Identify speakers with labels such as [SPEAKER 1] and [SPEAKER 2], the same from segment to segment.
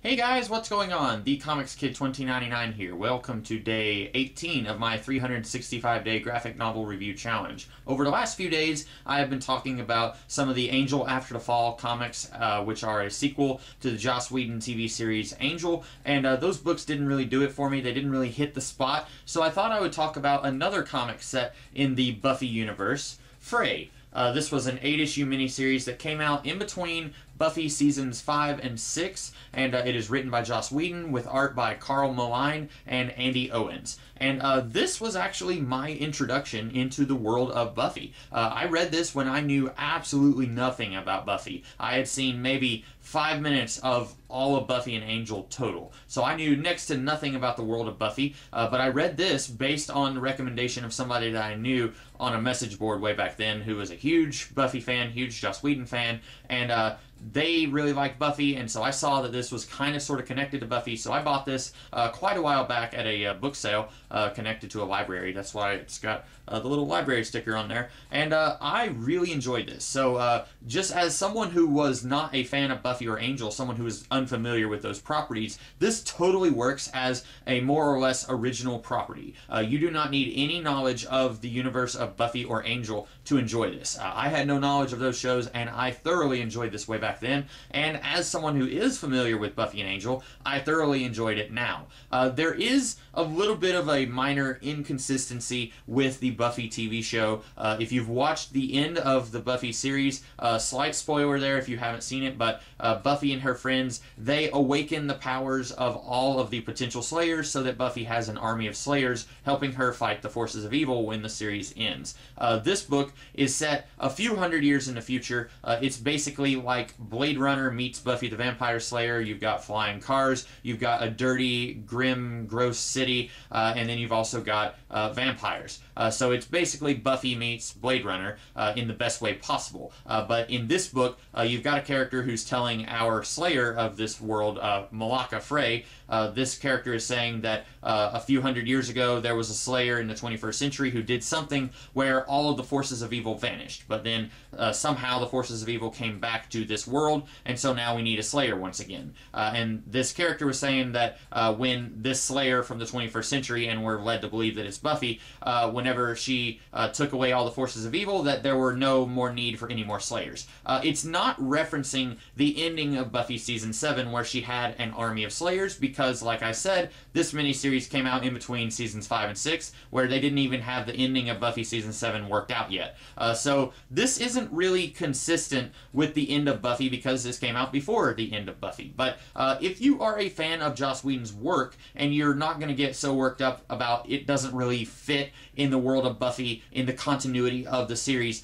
[SPEAKER 1] Hey guys, what's going on? The Comics Kid 2099 here. Welcome to day 18 of my 365-day graphic novel review challenge. Over the last few days, I have been talking about some of the Angel After the Fall comics, which are a sequel to the Joss Whedon TV series Angel, and those books didn't really do it for me. They didn't really hit the spot, so I thought I would talk about another comic set in the Buffy universe, Fray. This was an 8-issue miniseries that came out in between Buffy seasons 5 and 6, and it is written by Joss Whedon with art by Carl Moline and Andy Owens. And this was actually my introduction into the world of Buffy. I read this when I knew absolutely nothing about Buffy. I had seen maybe 5 minutes of all of Buffy and Angel total. So I knew next to nothing about the world of Buffy, but I read this based on the recommendation of somebody that I knew on a message board way back then who was a huge Buffy fan, huge Joss Whedon fan, and they really liked Buffy, and so I saw that this was kind of sort of connected to Buffy, so I bought this quite a while back at a book sale connected to a library. That's why it's got the little library sticker on there, and I really enjoyed this. So just as someone who was not a fan of Buffy or Angel, someone who is unfamiliar with those properties, this totally works as a more or less original property. You do not need any knowledge of the universe of Buffy or Angel to enjoy this. I had no knowledge of those shows, and I thoroughly enjoyed this way back then, and as someone who is familiar with Buffy and Angel, I thoroughly enjoyed it now. There is a little bit of a minor inconsistency with the Buffy TV show. If you've watched the end of the Buffy series, slight spoiler there if you haven't seen it, but Buffy and her friends, they awaken the powers of all of the potential Slayers so that Buffy has an army of Slayers helping her fight the forces of evil when the series ends. This book is set a few hundred years in the future. It's basically like Blade Runner meets Buffy the Vampire Slayer. You've got flying cars, you've got a dirty, grim, gross city, and then you've also got vampires. So it's basically Buffy meets Blade Runner in the best way possible. But in this book, you've got a character who's telling our Slayer of this world, Malaka Fray. This character is saying that a few hundred years ago there was a Slayer in the 21st century who did something where all of the forces of evil vanished. But then somehow the forces of evil came back to this world, and so now we need a Slayer once again. And this character was saying that when this Slayer from the 21st century, and we're led to believe that it's Buffy, whenever she took away all the forces of evil, that there were no more need for any more Slayers. It's not referencing the ending of Buffy season 7 where she had an army of Slayers, because like I said, this miniseries came out in between seasons 5 and 6 where they didn't even have the ending of Buffy season 7 worked out yet. So this isn't really consistent with the end of Buffy because this came out before the end of Buffy. But if you are a fan of Joss Whedon's work and you're not going to get so worked up about it doesn't really fit in the world of Buffy, in the continuity of the series,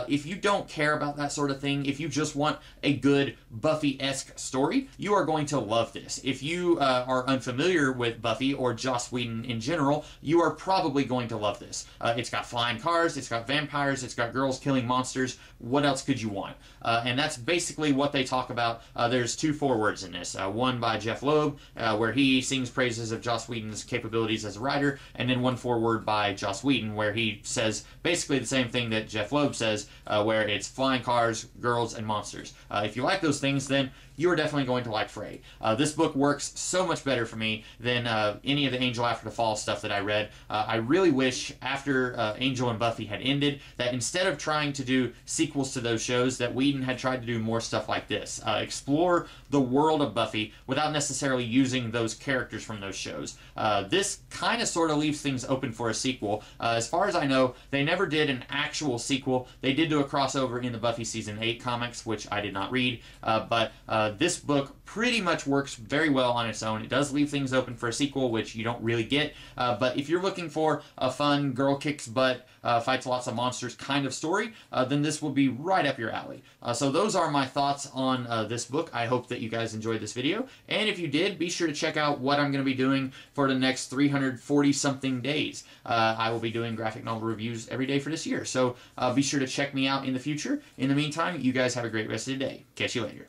[SPEAKER 1] if you don't care about that sort of thing, if you just want a good Buffy-esque story, you are going to love this. If you are unfamiliar with Buffy or Joss Whedon in general, you are probably going to love this. It's got flying cars, it's got vampires, it's got girls killing monsters. What else could you want? And that's basically what they talk about. There's two forewords in this. One by Jeff Loeb, where he sings praises of Joss Whedon's capabilities as a writer, and then one foreword by Joss Whedon, where he says basically the same thing that Jeff Loeb says, where it's flying cars, girls, and monsters. If you like those things, then you are definitely going to like Fray. This book works so much better for me than any of the Angel After the Fall stuff that I read. I really wish after Angel and Buffy had ended that instead of trying to do sequels to those shows, that Whedon had tried to do more stuff like this. Explore the world of Buffy without necessarily using those characters from those shows. This kind of sort of leaves things open for a sequel. As far as I know, they never did an actual sequel. They did do a crossover in the Buffy Season 8 comics, which I did not read, but this book pretty much works very well on its own. It does leave things open for a sequel, which you don't really get, but if you're looking for a fun, girl kicks butt, fights lots of monsters kind of story, then this will be right up your alley. So those are my thoughts on this book. I hope that you guys enjoyed this video, and if you did, be sure to check out what I'm going to be doing for the next 340-something days. I will be doing graphic novel reviews every day for this year, so be sure to check me out in the future. In the meantime, you guys have a great rest of the day. Catch you later.